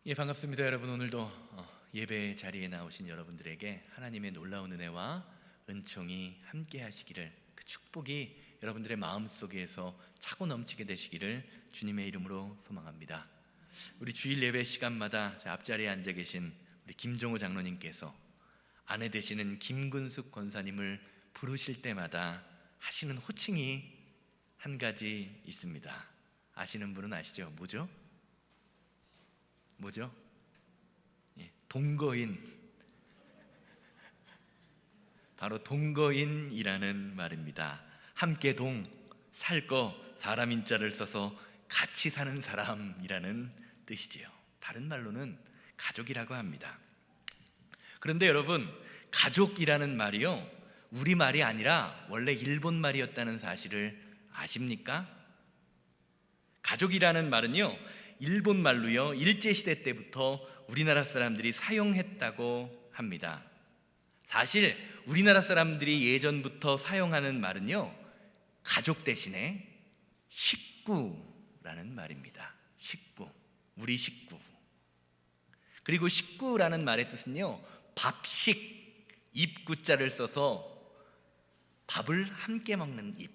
예, 반갑습니다. 여러분, 오늘도 예배 자리에 나오신 여러분들에게 하나님의 놀라운 은혜와 은총이 함께 하시기를, 그 축복이 여러분들의 마음속에서 차고 넘치게 되시기를 주님의 이름으로 소망합니다. 우리 주일 예배 시간마다 앞자리에 앉아 계신 우리 김종호 장로님께서 아내 되시는 김근숙 권사님을 부르실 때마다 하시는 호칭이 한 가지 있습니다. 아시는 분은 아시죠? 뭐죠? 예, 동거인. 바로 동거인이라는 말입니다. 함께 살 거, 사람 인자를 써서 같이 사는 사람이라는 뜻이지요. 다른 말로는 가족이라고 합니다. 그런데 여러분, 가족이라는 말이요, 우리 말이 아니라 원래 일본 말이었다는 사실을 아십니까? 가족이라는 말은요, 일본 말로요, 일제시대 때부터 우리나라 사람들이 사용했다고 합니다. 사실 우리나라 사람들이 예전부터 사용하는 말은요, 가족 대신에 식구라는 말입니다. 식구, 우리 식구. 그리고 식구라는 말의 뜻은요, 밥식, 입구자를 써서 밥을 함께 먹는 입,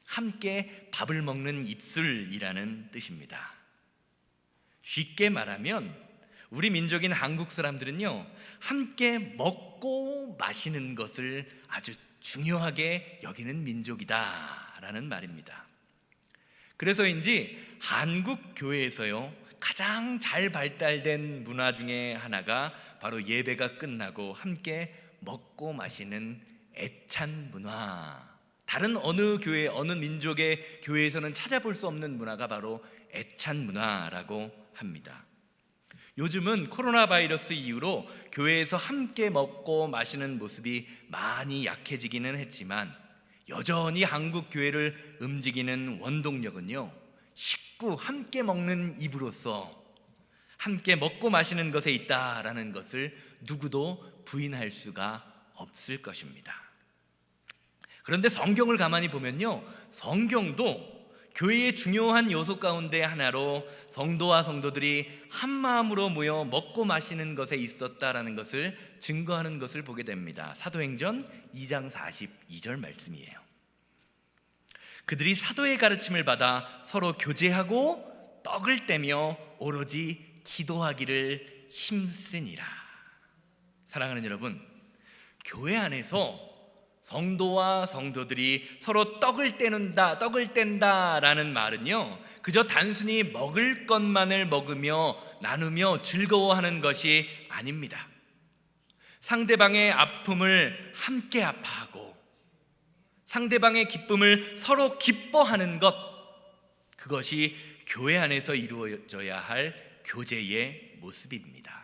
함께 밥을 먹는 입술이라는 뜻입니다. 쉽게 말하면 우리 민족인 한국 사람들은요, 함께 먹고 마시는 것을 아주 중요하게 여기는 민족이다라는 말입니다. 그래서인지 한국 교회에서요, 가장 잘 발달된 문화 중에 하나가 바로 예배가 끝나고 함께 먹고 마시는 애찬 문화. 다른 어느 교회, 어느 민족의 교회에서는 찾아볼 수 없는 문화가 바로 애찬 문화라고 합니다. 요즘은 코로나 바이러스 이후로 교회에서 함께 먹고 마시는 모습이 많이 약해지기는 했지만, 여전히 한국 교회를 움직이는 원동력은요, 식구, 함께 먹는 입으로서 함께 먹고 마시는 것에 있다라는 것을 누구도 부인할 수가 없을 것입니다. 그런데 성경을 가만히 보면요, 성경도 교회의 중요한 요소 가운데 하나로 성도와 성도들이 한 마음으로 모여 먹고 마시는 것에 있었다라는 것을 증거하는 것을 보게 됩니다. 사도행전 2장 42절 말씀이에요. 그들이 사도의 가르침을 받아 서로 교제하고 떡을 떼며 오로지 기도하기를 힘쓰니라. 사랑하는 여러분, 교회 안에서 성도와 성도들이 서로 떡을 뗀다라는 말은요, 그저 단순히 먹을 것만을 먹으며 나누며 즐거워하는 것이 아닙니다. 상대방의 아픔을 함께 아파하고 상대방의 기쁨을 서로 기뻐하는 것, 그것이 교회 안에서 이루어져야 할 교제의 모습입니다.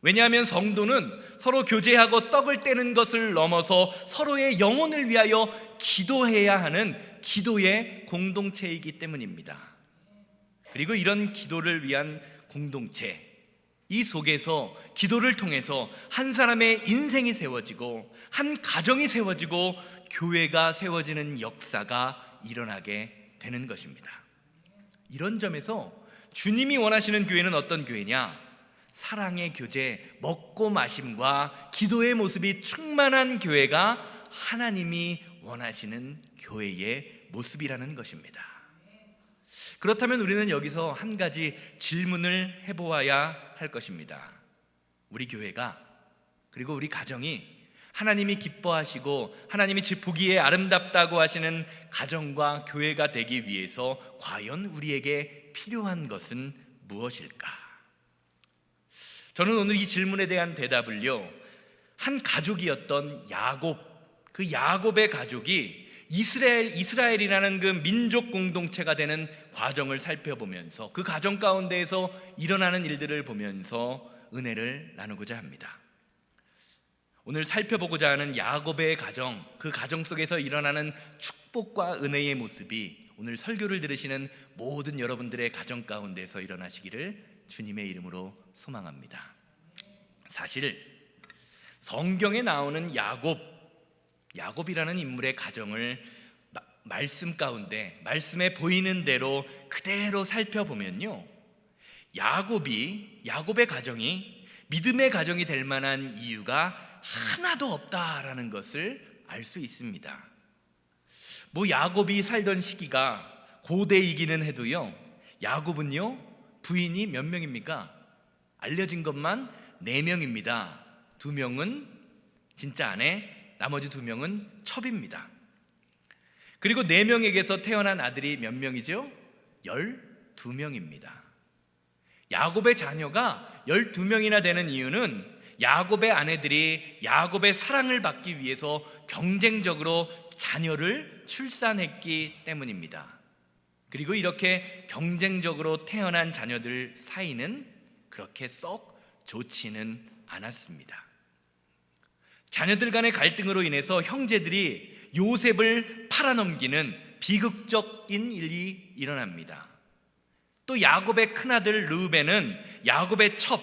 왜냐하면 성도는 서로 교제하고 떡을 떼는 것을 넘어서 서로의 영혼을 위하여 기도해야 하는 기도의 공동체이기 때문입니다. 그리고 이런 기도를 위한 공동체, 이 속에서 기도를 통해서 한 사람의 인생이 세워지고 한 가정이 세워지고 교회가 세워지는 역사가 일어나게 되는 것입니다. 이런 점에서 주님이 원하시는 교회는 어떤 교회냐? 사랑의 교제, 먹고 마심과 기도의 모습이 충만한 교회가 하나님이 원하시는 교회의 모습이라는 것입니다. 그렇다면 우리는 여기서 한 가지 질문을 해보아야 할 것입니다. 우리 교회가, 그리고 우리 가정이 하나님이 기뻐하시고 하나님이 보기에 아름답다고 하시는 가정과 교회가 되기 위해서 과연 우리에게 필요한 것은 무엇일까? 저는 오늘 이 질문에 대한 대답을요, 한 가족이었던 야곱, 그 야곱의 가족이 이스라엘이라는 그 민족 공동체가 되는 과정을 살펴보면서 그 가정 가운데에서 일어나는 일들을 보면서 은혜를 나누고자 합니다. 오늘 살펴보고자 하는 야곱의 가정, 그 가정 속에서 일어나는 축복과 은혜의 모습이 오늘 설교를 들으시는 모든 여러분들의 가정 가운데서 일어나시기를 주님의 이름으로 소망합니다. 사실 성경에 나오는 야곱이라는 인물의 가정을 말씀 가운데, 말씀에 보이는 대로 그대로 살펴보면요, 야곱의 가정이 믿음의 가정이 될 만한 이유가 하나도 없다라는 것을 알 수 있습니다. 야곱이 살던 시기가 고대이기는 해도요, 야곱은요 부인이 몇 명입니까? 알려진 것만 4명입니다. 2명은 진짜 아내, 나머지 2명은 첩입니다. 그리고 4명에게서 태어난 아들이 몇 명이죠? 12명입니다. 야곱의 자녀가 12명이나 되는 이유는 야곱의 아내들이 야곱의 사랑을 받기 위해서 경쟁적으로 자녀를 출산했기 때문입니다. 그리고 이렇게 경쟁적으로 태어난 자녀들 사이는 그렇게 썩 좋지는 않았습니다. 자녀들 간의 갈등으로 인해서 형제들이 요셉을 팔아넘기는 비극적인 일이 일어납니다. 또 야곱의 큰아들 르우벤은 야곱의 첩,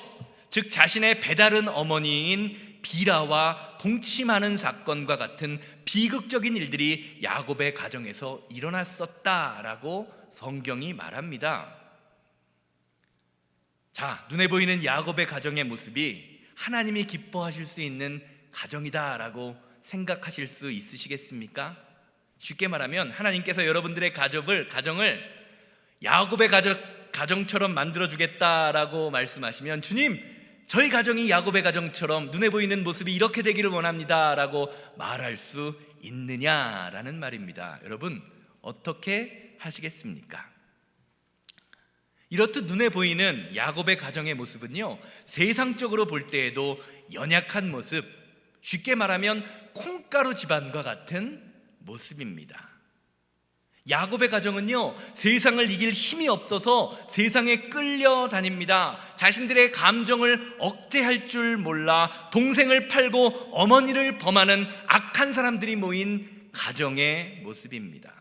즉 자신의 배다른 어머니인 비라와 동침하는 사건과 같은 비극적인 일들이 야곱의 가정에서 일어났었다라고 성경이 말합니다. 자, 눈에 보이는 야곱의 가정의 모습이 하나님이 기뻐하실 수 있는 가정이다라고 생각하실 수 있으시겠습니까? 쉽게 말하면 하나님께서 여러분들의 가정을 야곱의 가정처럼 만들어주겠다라고 말씀하시면, 주님, 저희 가정이 야곱의 가정처럼 눈에 보이는 모습이 이렇게 되기를 원합니다 라고 말할 수 있느냐라는 말입니다. 여러분, 어떻게 하시겠습니까? 이렇듯 눈에 보이는 야곱의 가정의 모습은요, 세상적으로 볼 때에도 연약한 모습, 쉽게 말하면 콩가루 집안과 같은 모습입니다. 야곱의 가정은요, 세상을 이길 힘이 없어서 세상에 끌려다닙니다. 자신들의 감정을 억제할 줄 몰라 동생을 팔고 어머니를 범하는 악한 사람들이 모인 가정의 모습입니다.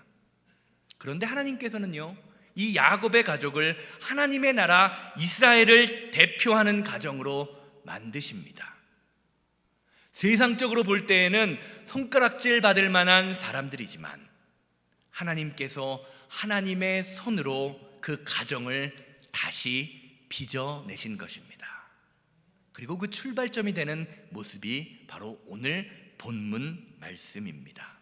그런데 하나님께서는요, 이 야곱의 가족을 하나님의 나라 이스라엘을 대표하는 가정으로 만드십니다. 세상적으로 볼 때에는 손가락질 받을 만한 사람들이지만 하나님께서 하나님의 손으로 그 가정을 다시 빚어내신 것입니다. 그리고 그 출발점이 되는 모습이 바로 오늘 본문 말씀입니다.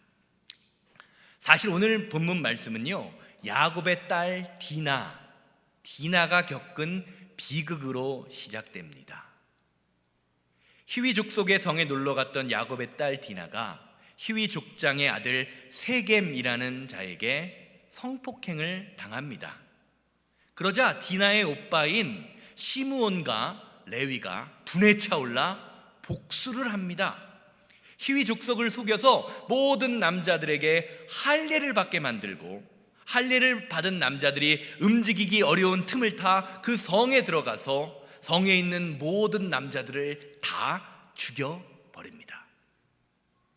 사실 오늘 본문 말씀은요, 야곱의 딸 디나가 겪은 비극으로 시작됩니다. 히위 족속의 성에 놀러 갔던 야곱의 딸 디나가 히위 족장의 아들 세겜이라는 자에게 성폭행을 당합니다. 그러자 디나의 오빠인 시므온과 레위가 분에 차올라 복수를 합니다. 히위 족속을 속여서 모든 남자들에게 할례를 받게 만들고, 할례를 받은 남자들이 움직이기 어려운 틈을 타 그 성에 들어가서 성에 있는 모든 남자들을 다 죽여버립니다.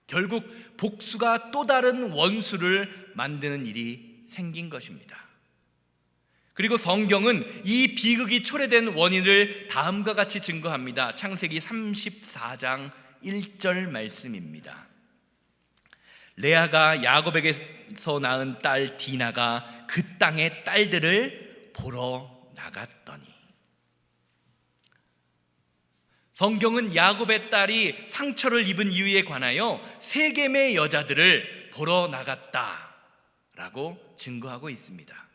결국 복수가 또 다른 원수를 만드는 일이 생긴 것입니다. 그리고 성경은 이 비극이 초래된 원인을 다음과 같이 증거합니다. 창세기 34장 1절 말씀입니다. 레아가 야곱에게서 낳은 딸 디나가 그 땅의 딸들을 보러 나갔더니, 성경은 야곱의 딸이 상처를 입은 이유에 관하여 세겜의 여자들을 보러 나갔다라고 증거하고 있습니다.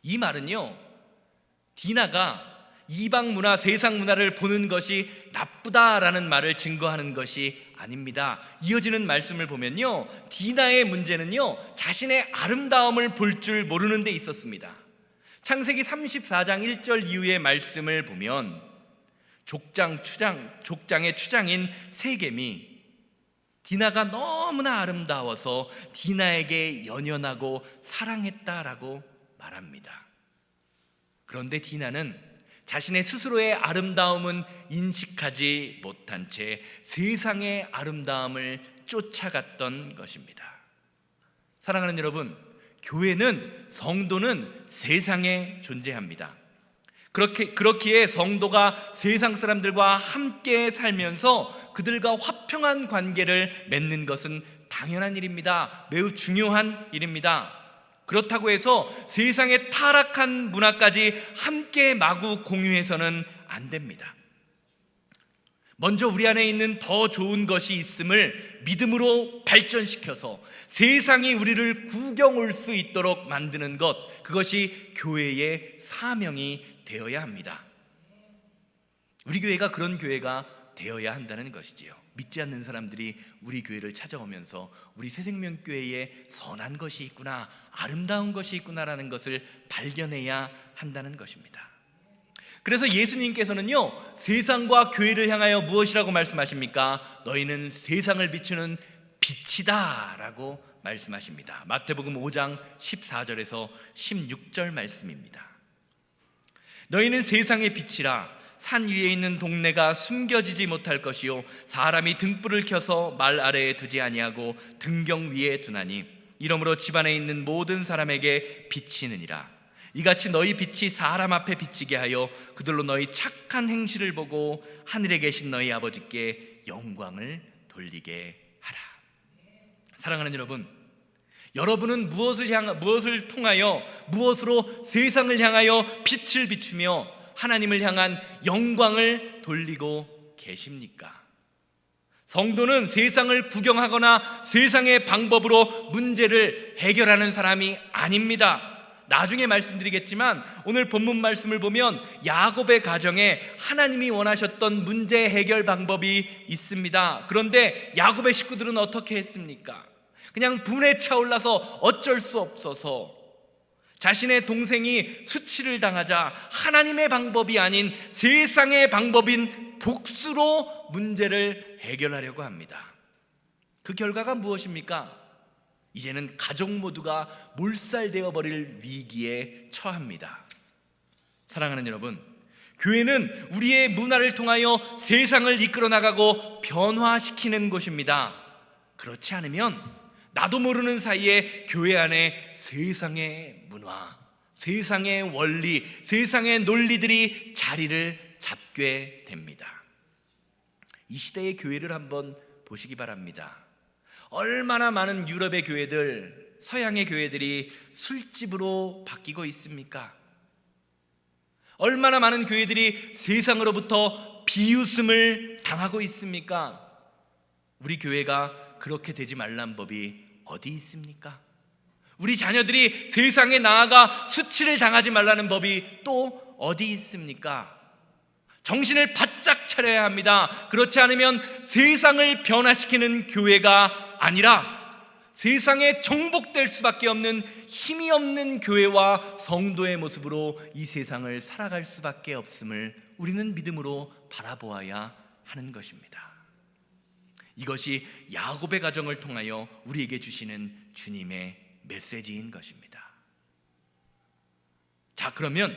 이 말은요, 디나가 이방 문화, 세상 문화를 보는 것이 나쁘다라는 말을 증거하는 것이 아닙니다. 이어지는 말씀을 보면요, 디나의 문제는요, 자신의 아름다움을 볼 줄 모르는 데 있었습니다. 창세기 34장 1절 이후의 말씀을 보면 족장의 추장인 세겜이 디나가 너무나 아름다워서 디나에게 연연하고 사랑했다라고 말합니다. 그런데 디나는 자신의 스스로의 아름다움은 인식하지 못한 채 세상의 아름다움을 쫓아갔던 것입니다. 사랑하는 여러분, 교회는, 성도는 세상에 존재합니다. 그렇기에 성도가 세상 사람들과 함께 살면서 그들과 화평한 관계를 맺는 것은 당연한 일입니다. 매우 중요한 일입니다. 그렇다고 해서 세상의 타락한 문화까지 함께 마구 공유해서는 안 됩니다. 먼저 우리 안에 있는 더 좋은 것이 있음을 믿음으로 발전시켜서 세상이 우리를 구경 올 수 있도록 만드는 것, 그것이 교회의 사명이 되어야 합니다. 우리 교회가 그런 교회가 되어야 한다는 것이지요. 믿지 않는 사람들이 우리 교회를 찾아오면서 우리 새생명교회에 선한 것이 있구나, 아름다운 것이 있구나라는 것을 발견해야 한다는 것입니다. 그래서 예수님께서는요, 세상과 교회를 향하여 무엇이라고 말씀하십니까? 너희는 세상을 비추는 빛이다 라고 말씀하십니다. 마태복음 5장 14절에서 16절 말씀입니다. 너희는 세상의 빛이라. 산 위에 있는 동네가 숨겨지지 못할 것이요, 사람이 등불을 켜서 말 아래에 두지 아니하고 등경 위에 두나니 이러므로 집안에 있는 모든 사람에게 비치느니라. 이같이 너희 빛이 사람 앞에 비치게 하여 그들로 너희 착한 행실을 보고 하늘에 계신 너희 아버지께 영광을 돌리게 하라. 사랑하는 여러분, 여러분은 무엇을 통하여, 무엇으로 세상을 향하여 빛을 비추며 하나님을 향한 영광을 돌리고 계십니까? 성도는 세상을 구경하거나 세상의 방법으로 문제를 해결하는 사람이 아닙니다. 나중에 말씀드리겠지만 오늘 본문 말씀을 보면 야곱의 가정에 하나님이 원하셨던 문제 해결 방법이 있습니다. 그런데 야곱의 식구들은 어떻게 했습니까? 그냥 분에 차올라서 어쩔 수 없어서 자신의 동생이 수치를 당하자 하나님의 방법이 아닌 세상의 방법인 복수로 문제를 해결하려고 합니다. 그 결과가 무엇입니까? 이제는 가족 모두가 몰살되어 버릴 위기에 처합니다. 사랑하는 여러분, 교회는 우리의 문화를 통하여 세상을 이끌어 나가고 변화시키는 곳입니다. 그렇지 않으면 나도 모르는 사이에 교회 안에 세상의 문화, 세상의 원리, 세상의 논리들이 자리를 잡게 됩니다. 이 시대의 교회를 한번 보시기 바랍니다. 얼마나 많은 유럽의 교회들, 서양의 교회들이 술집으로 바뀌고 있습니까? 얼마나 많은 교회들이 세상으로부터 비웃음을 당하고 있습니까? 우리 교회가 그렇게 되지 말란 법이 어디 있습니까? 우리 자녀들이 세상에 나아가 수치를 당하지 말라는 법이 또 어디 있습니까? 정신을 바짝 차려야 합니다. 그렇지 않으면 세상을 변화시키는 교회가 아니라 세상에 정복될 수밖에 없는 힘이 없는 교회와 성도의 모습으로 이 세상을 살아갈 수밖에 없음을 우리는 믿음으로 바라보아야 하는 것입니다. 이것이 야곱의 가정을 통하여 우리에게 주시는 주님의 메시지인 것입니다. 자, 그러면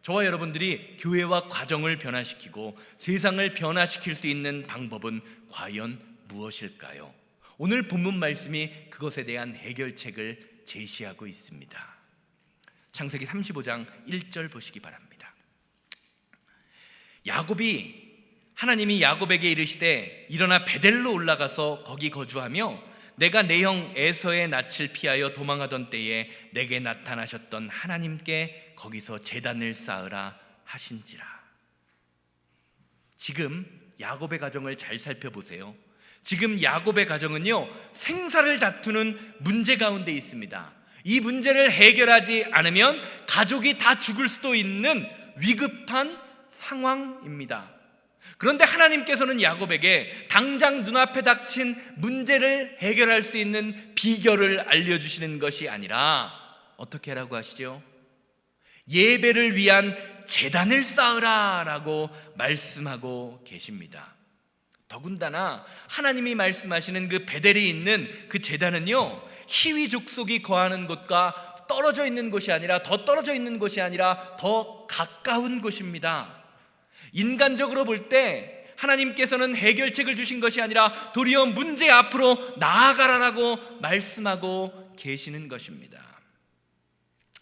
저와 여러분들이 교회와 가정을 변화시키고 세상을 변화시킬 수 있는 방법은 과연 무엇일까요? 오늘 본문 말씀이 그것에 대한 해결책을 제시하고 있습니다. 창세기 35장 1절 보시기 바랍니다. 하나님이 야곱에게 이르시되 일어나 베델로 올라가서 거기 거주하며 내가 내 형 에서의 낯을 피하여 도망하던 때에 내게 나타나셨던 하나님께 거기서 제단을 쌓으라 하신지라. 지금 야곱의 가정을 잘 살펴보세요. 지금 야곱의 가정은요, 생사를 다투는 문제 가운데 있습니다. 이 문제를 해결하지 않으면 가족이 다 죽을 수도 있는 위급한 상황입니다. 그런데 하나님께서는 야곱에게 당장 눈앞에 닥친 문제를 해결할 수 있는 비결을 알려주시는 것이 아니라 어떻게 하라고 하시죠? 예배를 위한 제단을 쌓으라 라고 말씀하고 계십니다. 더군다나 하나님이 말씀하시는 그 베델이 있는 그 제단은요, 히위 족속이 거하는 곳과 떨어져 있는 곳이 아니라 더 가까운 곳입니다. 인간적으로 볼 때 하나님께서는 해결책을 주신 것이 아니라 도리어 문제 앞으로 나아가라라고 말씀하고 계시는 것입니다.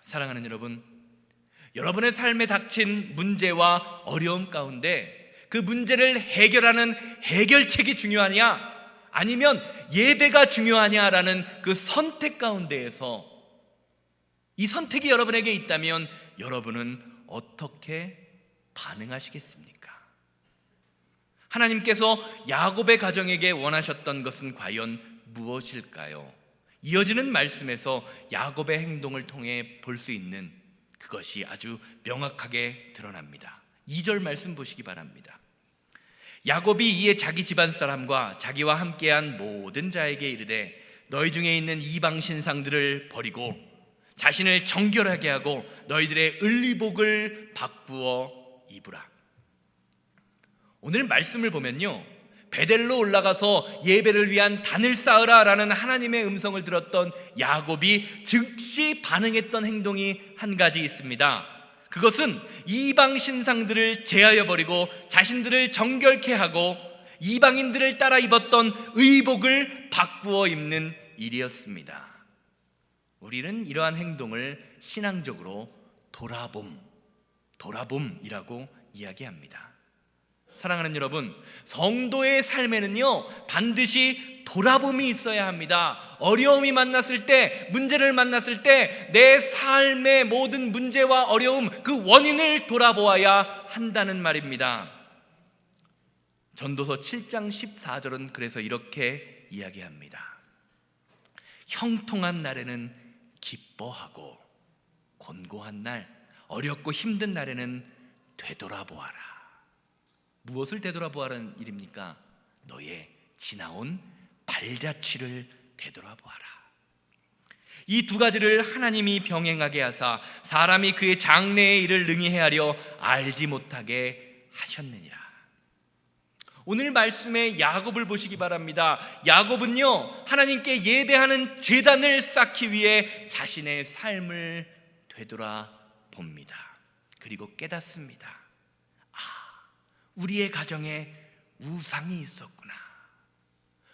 사랑하는 여러분, 여러분의 삶에 닥친 문제와 어려움 가운데 그 문제를 해결하는 해결책이 중요하냐, 아니면 예배가 중요하냐라는 그 선택 가운데에서 이 선택이 여러분에게 있다면 여러분은 어떻게 반응하시겠습니까? 하나님께서 야곱의 가정에게 원하셨던 것은 과연 무엇일까요? 이어지는 말씀에서 야곱의 행동을 통해 볼 수 있는 그것이 아주 명확하게 드러납니다. 2절 말씀 보시기 바랍니다. 야곱이 이에 자기 집안 사람과 자기와 함께한 모든 자에게 이르되 너희 중에 있는 이방 신상들을 버리고 자신을 정결하게 하고 너희들의 을리복을 바꾸어 입으라. 오늘 말씀을 보면요, 베델로 올라가서 예배를 위한 단을 쌓으라 라는 하나님의 음성을 들었던 야곱이 즉시 반응했던 행동이 한 가지 있습니다. 그것은 이방 신상들을 제하여 버리고 자신들을 정결케 하고 이방인들을 따라 입었던 의복을 바꾸어 입는 일이었습니다. 우리는 이러한 행동을 신앙적으로 돌아봄이라고 이야기합니다. 사랑하는 여러분, 성도의 삶에는요 반드시 돌아봄이 있어야 합니다. 어려움이 만났을 때, 문제를 만났을 때 내 삶의 모든 문제와 어려움, 그 원인을 돌아보아야 한다는 말입니다. 전도서 7장 14절은 그래서 이렇게 이야기합니다. 형통한 날에는 기뻐하고 곤고한 날, 어렵고 힘든 날에는 되돌아보아라. 무엇을 되돌아보아라는 일입니까? 너의 지나온 발자취를 되돌아보아라. 이 두 가지를 하나님이 병행하게 하사 사람이 그의 장래의 일을 능히 헤아려 알지 못하게 하셨느니라. 오늘 말씀의 야곱을 보시기 바랍니다. 야곱은요 하나님께 예배하는 제단을 쌓기 위해 자신의 삶을 되돌아봅니다. 그리고 깨닫습니다. 우리의 가정에 우상이 있었구나.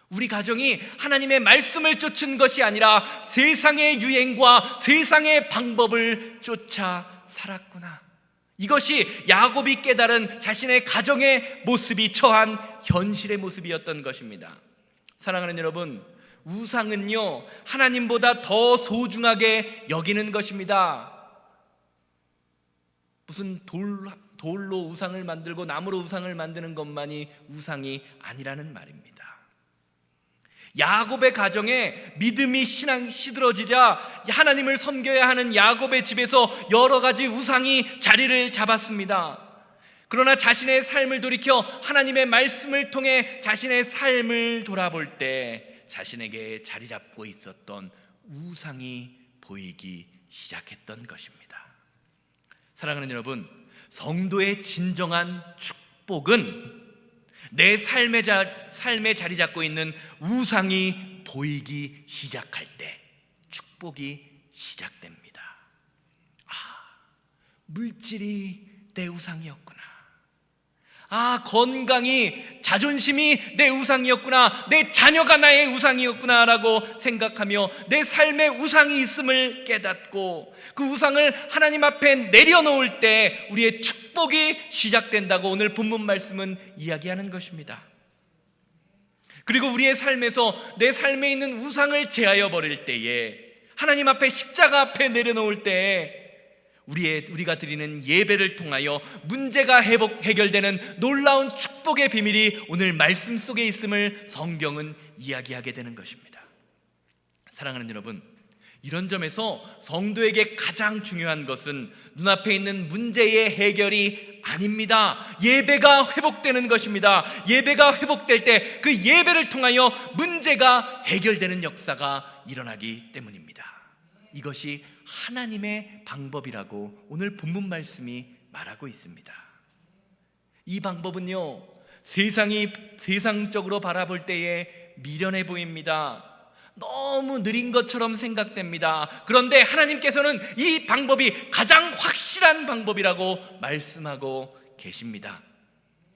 우리 가정이 하나님의 말씀을 쫓은 것이 아니라 세상의 유행과 세상의 방법을 쫓아 살았구나. 이것이 야곱이 깨달은 자신의 가정의 모습이 처한 현실의 모습이었던 것입니다. 사랑하는 여러분, 우상은요 하나님보다 더 소중하게 여기는 것입니다. 무슨 돌로 우상을 만들고 나무로 우상을 만드는 것만이 우상이 아니라는 말입니다. 야곱의 가정에 믿음이 시들어지자 하나님을 섬겨야 하는 야곱의 집에서 여러 가지 우상이 자리를 잡았습니다. 그러나 자신의 삶을 돌이켜 하나님의 말씀을 통해 자신의 삶을 돌아볼 때 자신에게 자리 잡고 있었던 우상이 보이기 시작했던 것입니다. 사랑하는 여러분, 성도의 진정한 축복은 내 삶에 자리 잡고 있는 우상이 보이기 시작할 때 축복이 시작됩니다. 물질이 내 우상이었구나. 건강이, 자존심이 내 우상이었구나. 내 자녀가 나의 우상이었구나 라고 생각하며 내 삶에 우상이 있음을 깨닫고 그 우상을 하나님 앞에 내려놓을 때 우리의 축복이 시작된다고 오늘 본문 말씀은 이야기하는 것입니다. 그리고 우리의 삶에서 내 삶에 있는 우상을 제하여 버릴 때에, 하나님 앞에 십자가 앞에 내려놓을 때에 우리가 드리는 예배를 통하여 문제가 해결되는 놀라운 축복의 비밀이 오늘 말씀 속에 있음을 성경은 이야기하게 되는 것입니다. 사랑하는 여러분, 이런 점에서 성도에게 가장 중요한 것은 눈앞에 있는 문제의 해결이 아닙니다. 예배가 회복되는 것입니다. 예배가 회복될 때 그 예배를 통하여 문제가 해결되는 역사가 일어나기 때문입니다. 이것이 하나님의 방법이라고 오늘 본문 말씀이 말하고 있습니다. 이 방법은요, 세상적으로 바라볼 때에 미련해 보입니다. 너무 느린 것처럼 생각됩니다. 그런데 하나님께서는 이 방법이 가장 확실한 방법이라고 말씀하고 계십니다.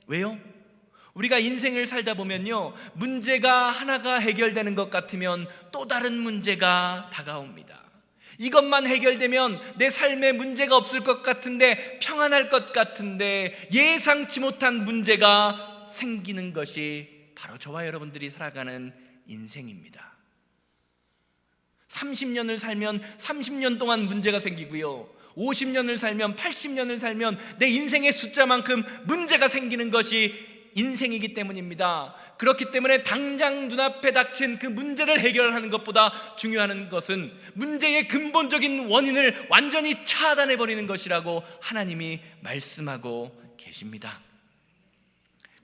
왜요? 우리가 인생을 살다 보면요, 문제가 하나가 해결되는 것 같으면 또 다른 문제가 다가옵니다. 이것만 해결되면 내 삶에 문제가 없을 것 같은데, 평안할 것 같은데 예상치 못한 문제가 생기는 것이 바로 저와 여러분들이 살아가는 인생입니다. 30년을 살면 30년 동안 문제가 생기고요, 50년을 살면 80년을 살면 내 인생의 숫자만큼 문제가 생기는 것이 인생이기 때문입니다. 그렇기 때문에 당장 눈앞에 닥친 그 문제를 해결하는 것보다 중요한 것은 문제의 근본적인 원인을 완전히 차단해버리는 것이라고 하나님이 말씀하고 계십니다.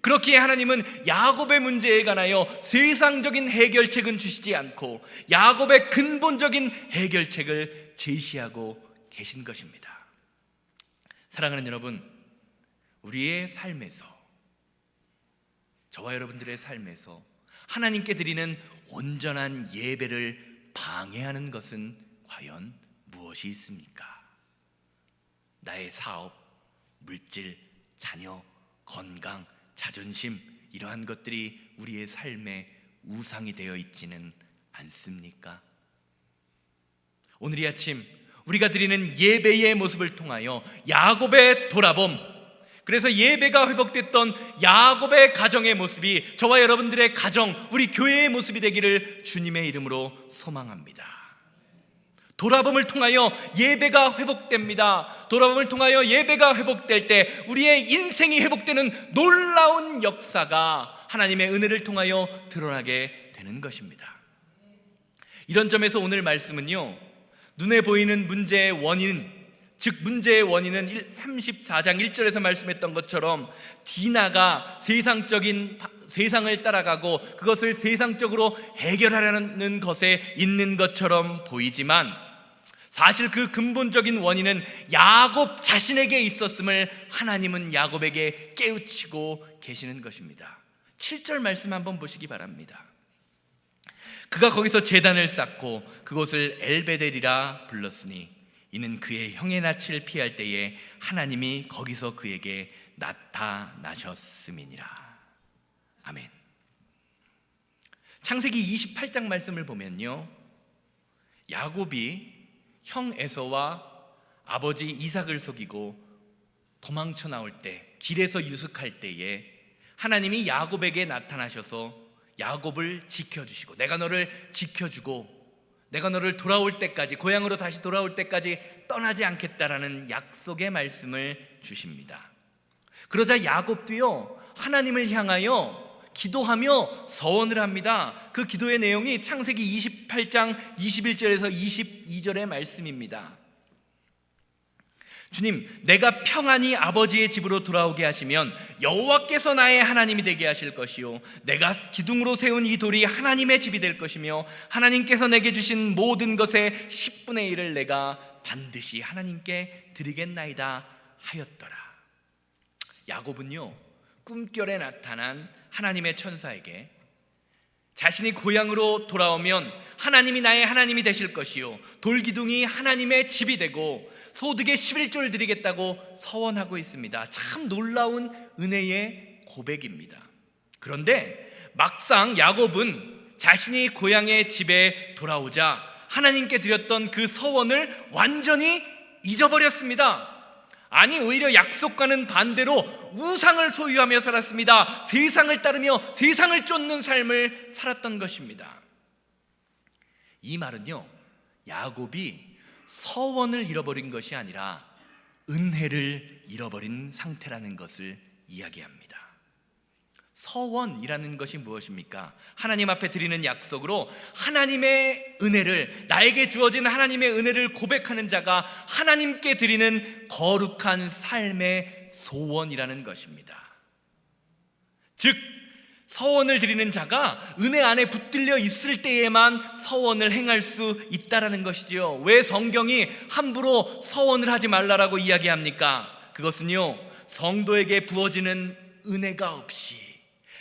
그렇기에 하나님은 야곱의 문제에 관하여 세상적인 해결책은 주시지 않고 야곱의 근본적인 해결책을 제시하고 계신 것입니다. 사랑하는 여러분, 우리의 삶에서, 저와 여러분들의 삶에서 하나님께 드리는 온전한 예배를 방해하는 것은 과연 무엇이 있습니까? 나의 사업, 물질, 자녀, 건강, 자존심, 이러한 것들이 우리의 삶의 우상이 되어 있지는 않습니까? 오늘 이 아침 우리가 드리는 예배의 모습을 통하여 야곱의 돌아봄, 그래서 예배가 회복됐던 야곱의 가정의 모습이 저와 여러분들의 가정, 우리 교회의 모습이 되기를 주님의 이름으로 소망합니다. 돌아봄을 통하여 예배가 회복됩니다. 돌아봄을 통하여 예배가 회복될 때 우리의 인생이 회복되는 놀라운 역사가 하나님의 은혜를 통하여 드러나게 되는 것입니다. 이런 점에서 오늘 말씀은요, 눈에 보이는 문제의 원인, 즉 문제의 원인은 34장 1절에서 말씀했던 것처럼 디나가 세상을 따라가고 그것을 세상적으로 해결하려는 것에 있는 것처럼 보이지만 사실 그 근본적인 원인은 야곱 자신에게 있었음을 하나님은 야곱에게 깨우치고 계시는 것입니다. 7절 말씀 한번 보시기 바랍니다. 그가 거기서 제단을 쌓고 그곳을 엘베델이라 불렀으니 이는 그의 형의 낯을 피할 때에 하나님이 거기서 그에게 나타나셨음이니라. 아멘. 창세기 28장 말씀을 보면요, 야곱이 형 에서와 아버지 이삭을 속이고 도망쳐 나올 때, 길에서 유숙할 때에 하나님이 야곱에게 나타나셔서 야곱을 지켜주시고, 내가 너를 지켜주고 내가 너를 돌아올 때까지, 고향으로 다시 돌아올 때까지 떠나지 않겠다라는 약속의 말씀을 주십니다. 그러자 야곱도요, 하나님을 향하여 기도하며 서원을 합니다. 그 기도의 내용이 창세기 28장 21절에서 22절의 말씀입니다. 주님, 내가 평안히 아버지의 집으로 돌아오게 하시면 여호와께서 나의 하나님이 되게 하실 것이요, 내가 기둥으로 세운 이 돌이 하나님의 집이 될 것이며 하나님께서 내게 주신 모든 것의 10분의 1을 내가 반드시 하나님께 드리겠나이다 하였더라. 야곱은요, 꿈결에 나타난 하나님의 천사에게 자신이 고향으로 돌아오면 하나님이 나의 하나님이 되실 것이요, 돌기둥이 하나님의 집이 되고 소득의 11조를 드리겠다고 서원하고 있습니다. 참 놀라운 은혜의 고백입니다. 그런데 막상 야곱은 자신이 고향의 집에 돌아오자 하나님께 드렸던 그 서원을 완전히 잊어버렸습니다. 아니, 오히려 약속과는 반대로 우상을 소유하며 살았습니다. 세상을 따르며 세상을 쫓는 삶을 살았던 것입니다. 이 말은요, 야곱이 서원을 잃어버린 것이 아니라 은혜를 잃어버린 상태라는 것을 이야기합니다. 서원이라는 것이 무엇입니까? 하나님 앞에 드리는 약속으로 하나님의 은혜를, 나에게 주어진 하나님의 은혜를 고백하는 자가 하나님께 드리는 거룩한 삶의 소원이라는 것입니다. 즉, 서원을 드리는 자가 은혜 안에 붙들려 있을 때에만 서원을 행할 수 있다라는 것이지요. 왜 성경이 함부로 서원을 하지 말라라고 이야기합니까? 그것은요, 성도에게 부어지는 은혜가 없이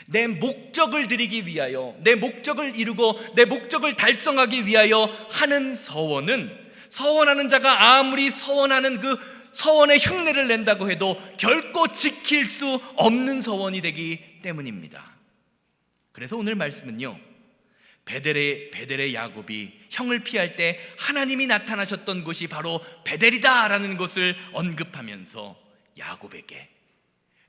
내 목적을 드리기 위하여, 내 목적을 이루고 내 목적을 달성하기 위하여 하는 서원은, 서원하는 자가 아무리 서원하는 그 서원의 흉내를 낸다고 해도 결코 지킬 수 없는 서원이 되기 때문입니다. 그래서 오늘 말씀은요, 베델의 야곱이 형을 피할 때 하나님이 나타나셨던 곳이 바로 베델이다라는 것을 언급하면서 야곱에게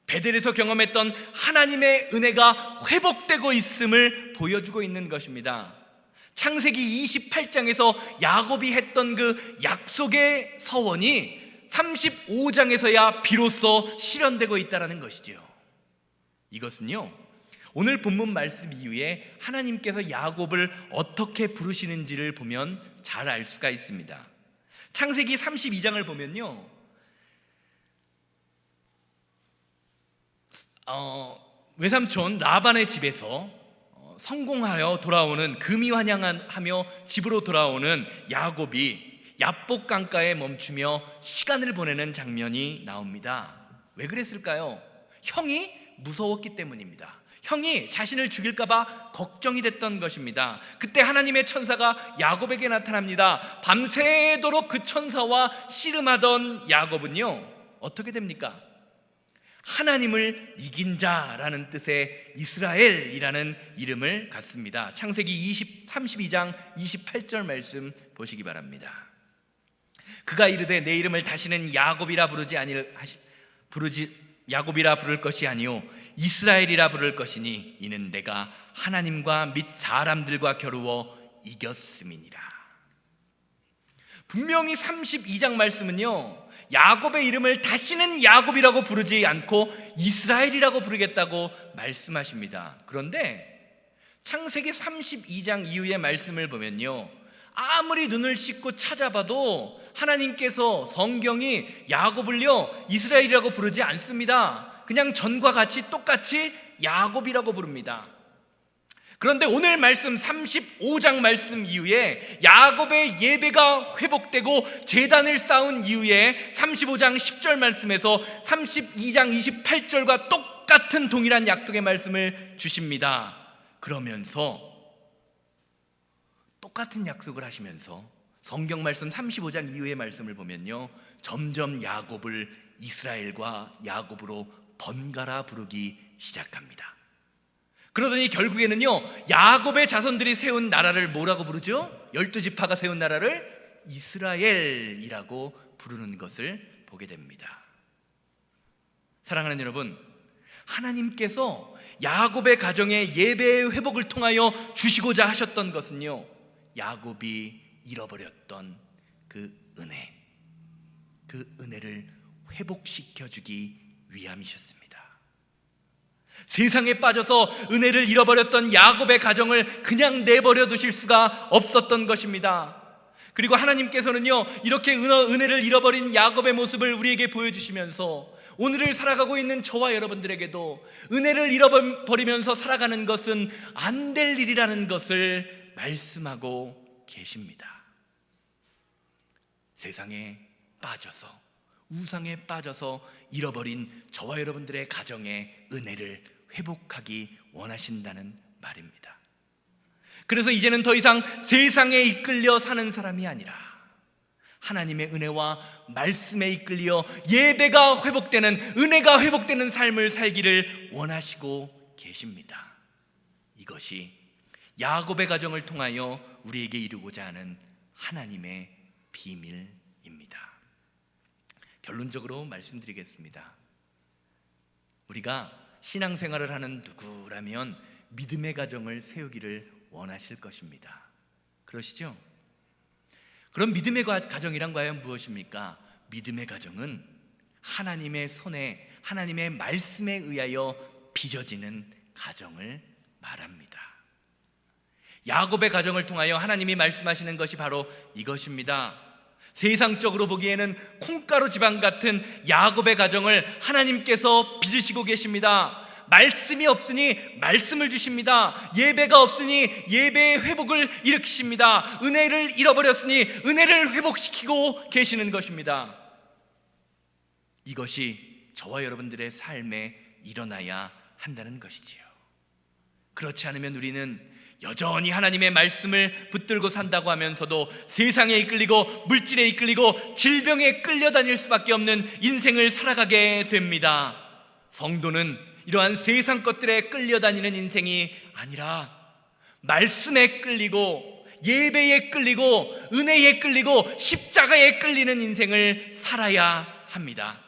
베델에서 경험했던 하나님의 은혜가 회복되고 있음을 보여주고 있는 것입니다. 창세기 28장에서 야곱이 했던 그 약속의 서원이 35장에서야 비로소 실현되고 있다는 것이지요. 이것은요, 오늘 본문 말씀 이후에 하나님께서 야곱을 어떻게 부르시는지를 보면 잘 알 수가 있습니다. 창세기 32장을 보면요, 외삼촌 라반의 집에서 성공하여 돌아오는, 금이 환영하며 집으로 돌아오는 야곱이 야복 강가에 멈추며 시간을 보내는 장면이 나옵니다. 왜 그랬을까요? 형이 무서웠기 때문입니다. 형이 자신을 죽일까봐 걱정이 됐던 것입니다. 그때 하나님의 천사가 야곱에게 나타납니다. 밤새도록 그 천사와 씨름하던 야곱은요, 어떻게 됩니까? 하나님을 이긴 자라는 뜻의 이스라엘이라는 이름을 갖습니다. 창세기 32장 28절 말씀 보시기 바랍니다. 그가 이르되 내 이름을 다시는 야곱이라 야곱이라 부를 것이 아니요 이스라엘이라 부를 것이니 이는 내가 하나님과 및 사람들과 겨루어 이겼음이니라. 분명히 32장 말씀은요, 야곱의 이름을 다시는 야곱이라고 부르지 않고 이스라엘이라고 부르겠다고 말씀하십니다. 그런데 창세기 32장 이후의 말씀을 보면요, 아무리 눈을 씻고 찾아봐도 하나님께서 성경이 야곱을요 이스라엘이라고 부르지 않습니다. 그냥 전과 같이 똑같이 야곱이라고 부릅니다. 그런데 오늘 말씀 35장 말씀 이후에 야곱의 예배가 회복되고 제단을 쌓은 이후에 35장 10절 말씀에서 32장 28절과 똑같은 동일한 약속의 말씀을 주십니다. 그러면서 똑같은 약속을 하시면서 성경 말씀 35장 이후의 말씀을 보면요, 점점 야곱을 이스라엘과 야곱으로 번갈아 부르기 시작합니다. 그러더니 결국에는요, 야곱의 자손들이 세운 나라를 뭐라고 부르죠? 12지파가 세운 나라를 이스라엘이라고 부르는 것을 보게 됩니다. 사랑하는 여러분, 하나님께서 야곱의 가정의 예배의 회복을 통하여 주시고자 하셨던 것은요, 야곱이 잃어버렸던 그 은혜를 회복시켜주기 위함이셨습니다. 세상에 빠져서 은혜를 잃어버렸던 야곱의 가정을 그냥 내버려 두실 수가 없었던 것입니다. 그리고 하나님께서는요, 이렇게 은혜를 잃어버린 야곱의 모습을 우리에게 보여주시면서 오늘을 살아가고 있는 저와 여러분들에게도 은혜를 잃어버리면서 살아가는 것은 안 될 일이라는 것을 말씀하고 계십니다. 세상에 빠져서, 우상에 빠져서 잃어버린 저와 여러분들의 가정의 은혜를 회복하기 원하신다는 말입니다. 그래서 이제는 더 이상 세상에 이끌려 사는 사람이 아니라 하나님의 은혜와 말씀에 이끌려 예배가 회복되는, 은혜가 회복되는 삶을 살기를 원하시고 계십니다. 이것이 야곱의 가정을 통하여 우리에게 이루고자 하는 하나님의 비밀입니다. 결론적으로 말씀드리겠습니다. 우리가 신앙생활을 하는 누구라면 믿음의 가정을 세우기를 원하실 것입니다. 그러시죠? 그럼 믿음의 가정이란 과연 무엇입니까? 믿음의 가정은 하나님의 손에, 하나님의 말씀에 의하여 빚어지는 가정을 말합니다. 야곱의 가정을 통하여 하나님이 말씀하시는 것이 바로 이것입니다. 세상적으로 보기에는 콩가루 지방 같은 야곱의 가정을 하나님께서 빚으시고 계십니다. 말씀이 없으니 말씀을 주십니다. 예배가 없으니 예배의 회복을 일으키십니다. 은혜를 잃어버렸으니 은혜를 회복시키고 계시는 것입니다. 이것이 저와 여러분들의 삶에 일어나야 한다는 것이지요. 그렇지 않으면 우리는 여전히 하나님의 말씀을 붙들고 산다고 하면서도 세상에 이끌리고 물질에 이끌리고 질병에 끌려다닐 수밖에 없는 인생을 살아가게 됩니다. 성도는 이러한 세상 것들에 끌려다니는 인생이 아니라 말씀에 끌리고 예배에 끌리고 은혜에 끌리고 십자가에 끌리는 인생을 살아야 합니다.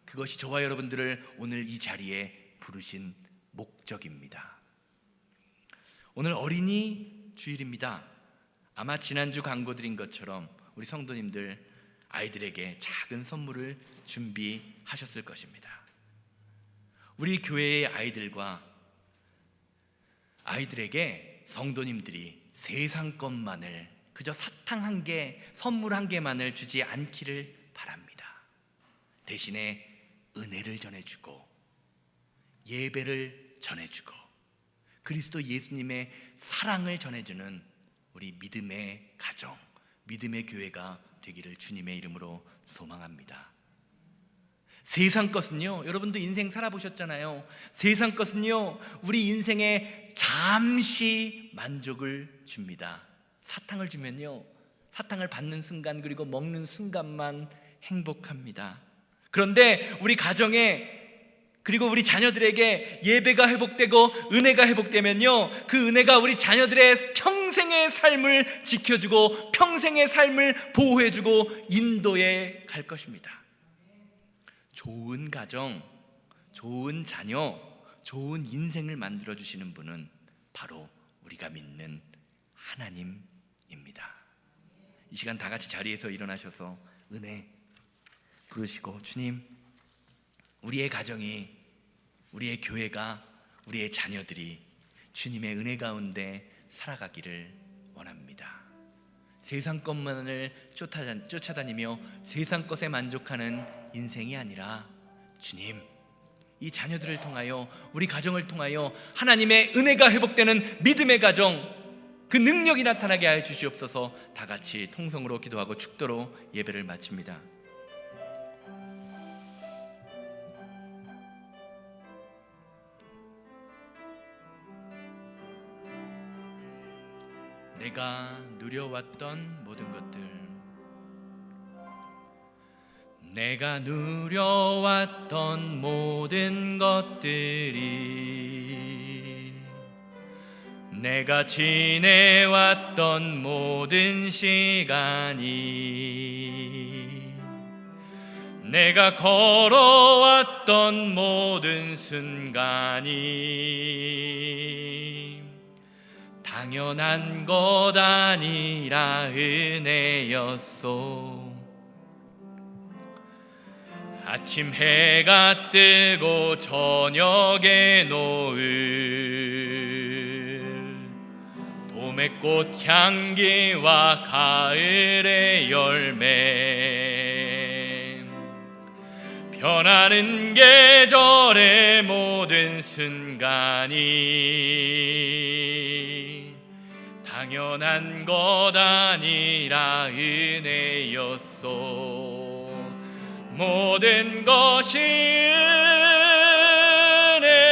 그것이 저와 여러분들을 오늘 이 자리에 부르신 목적입니다. 오늘 어린이 주일입니다. 아마 지난주 광고 드린 것처럼 우리 성도님들 아이들에게 작은 선물을 준비하셨을 것입니다. 우리 교회의 아이들에게 성도님들이 세상 것만을, 그저 사탕 한 개, 선물 한 개만을 주지 않기를 바랍니다. 대신에 은혜를 전해주고 예배를 전해주고 그리스도 예수님의 사랑을 전해주는 우리 믿음의 가정, 믿음의 교회가 되기를 주님의 이름으로 소망합니다. 세상 것은요, 여러분도 인생 살아보셨잖아요. 세상 것은요, 우리 인생에 잠시 만족을 줍니다. 사탕을 주면요, 사탕을 받는 순간 그리고 먹는 순간만 행복합니다. 그런데 우리 가정에 그리고 우리 자녀들에게 예배가 회복되고 은혜가 회복되면요, 그 은혜가 우리 자녀들의 평생의 삶을 지켜주고 평생의 삶을 보호해주고 인도해 갈 것입니다. 좋은 가정, 좋은 자녀, 좋은 인생을 만들어주시는 분은 바로 우리가 믿는 하나님입니다. 이 시간 다 같이 자리에서 일어나셔서 은혜 부르시고, 주님, 우리의 가정이, 우리의 교회가, 우리의 자녀들이 주님의 은혜 가운데 살아가기를 원합니다. 세상 것만을 쫓아다니며 세상 것에 만족하는 인생이 아니라, 주님, 이 자녀들을 통하여, 우리 가정을 통하여 하나님의 은혜가 회복되는 믿음의 가정, 그 능력이 나타나게 하여 주시옵소서. 다 같이 통성으로 기도하고 축도로 예배를 마칩니다. 내가 누려왔던 모든 것들, 내가 누려왔던 모든 것들이, 내가 지내왔던 모든 시간이, 내가 걸어왔던 모든 순간이 당연한 것 아니라 은혜였소. 아침 해가 뜨고 저녁에 노을, 봄의 꽃 향기와 가을의 열매, 변하는 계절의 모든 순간이 당연한 것 아니라 은혜였소. 모든 것이 은혜,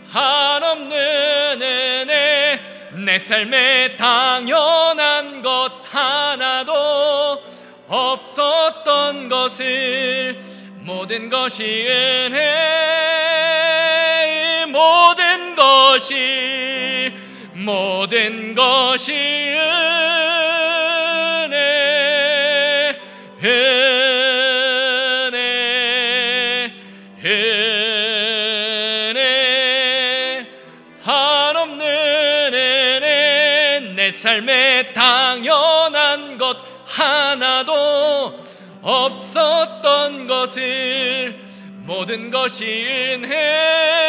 한없는 은혜, 내 삶에 당연한 것 하나도 없었던 것을, 모든 것이 은혜, 모든 것이 은혜, 은혜, 은혜, 한없는 은혜, 내 삶에 당연한 것 하나도 없었던 것을, 모든 것이 은혜.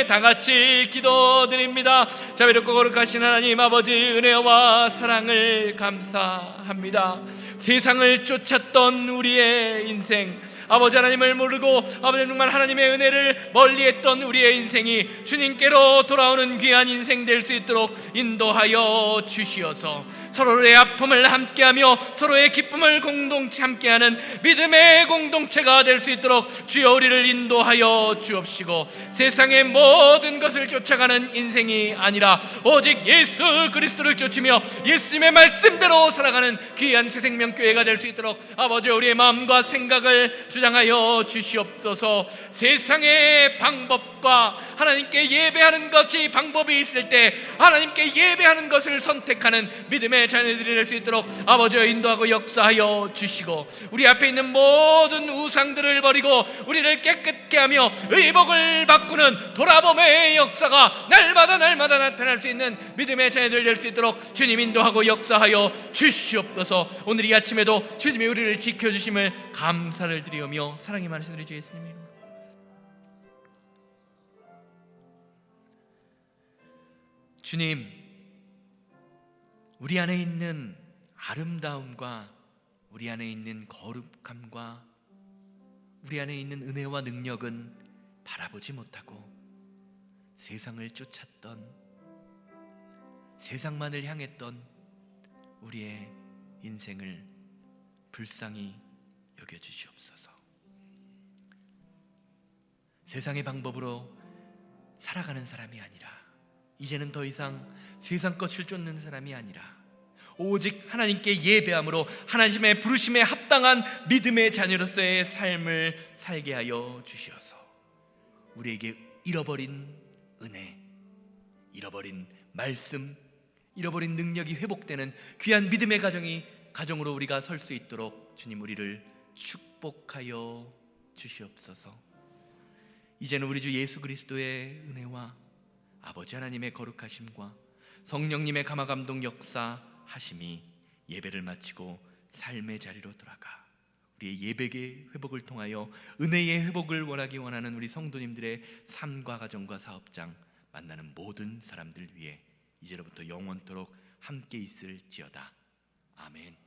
다 같이 기도드립니다. 자비롭고 거룩하신 하나님 아버지, 은혜와 사랑을 감사합니다. 세상을 쫓았던 우리의 인생, 아버지 하나님을 모르고 아버지 정말 하나님의 은혜를 멀리했던 우리의 인생이 주님께로 돌아오는 귀한 인생 될 수 있도록 인도하여 주시어서 서로의 아픔을 함께하며 서로의 기쁨을 공동체 함께하는 믿음의 공동체가 될 수 있도록 주여 우리를 인도하여 주옵시고, 세상의 모든 모든 것을 쫓아가는 인생이 아니라 오직 예수 그리스도를 쫓으며 예수님의 말씀대로 살아가는 귀한 새생명교회가 될 수 있도록 아버지 우리의 마음과 생각을 주장하여 주시옵소서. 세상의 방법과 하나님께 예배하는 것이 방법이 있을 때 하나님께 예배하는 것을 선택하는 믿음의 자녀들이 될 수 있도록 아버지여 인도하고 역사하여 주시고, 우리 앞에 있는 모든 우상들을 버리고 우리를 깨끗게 하며 의복을 바꾸는 돌아봄의 역사가 날마다 나타날 수 있는 믿음의 자녀들 될 수 있도록 주님 인도하고 역사하여 주시옵소서. 오늘 이 아침에도 주님이 우리를 지켜주심을 감사를 드리오며 사랑이 많으신 우리 주 예수님 이름으로 주님, 우리 안에 있는 아름다움과 우리 안에 있는 거룩함과 우리 안에 있는 은혜와 능력은 바라보지 못하고 세상을 쫓았던, 세상만을 향했던 우리의 인생을 불쌍히 여겨주시옵소서. 세상의 방법으로 살아가는 사람이 아니라, 이제는 더 이상 세상 것을 쫓는 사람이 아니라 오직 하나님께 예배함으로 하나님의 부르심에 합당한 믿음의 자녀로서의 삶을 살게 하여 주시어서 우리에게 잃어버린 은혜, 잃어버린 말씀, 잃어버린 능력이 회복되는 귀한 믿음의 가정으로 우리가 설 수 있도록 주님 우리를 축복하여 주시옵소서. 이제는 우리 주 예수 그리스도의 은혜와 아버지 하나님의 거룩하심과 성령님의 감화감동 역사하심이 예배를 마치고 삶의 자리로 돌아가 우리의 예배의 회복을 통하여 은혜의 회복을 원하는 우리 성도님들의 삶과 가정과 사업장 만나는 모든 사람들 위해 이제로부터 영원토록 함께 있을지어다. 아멘.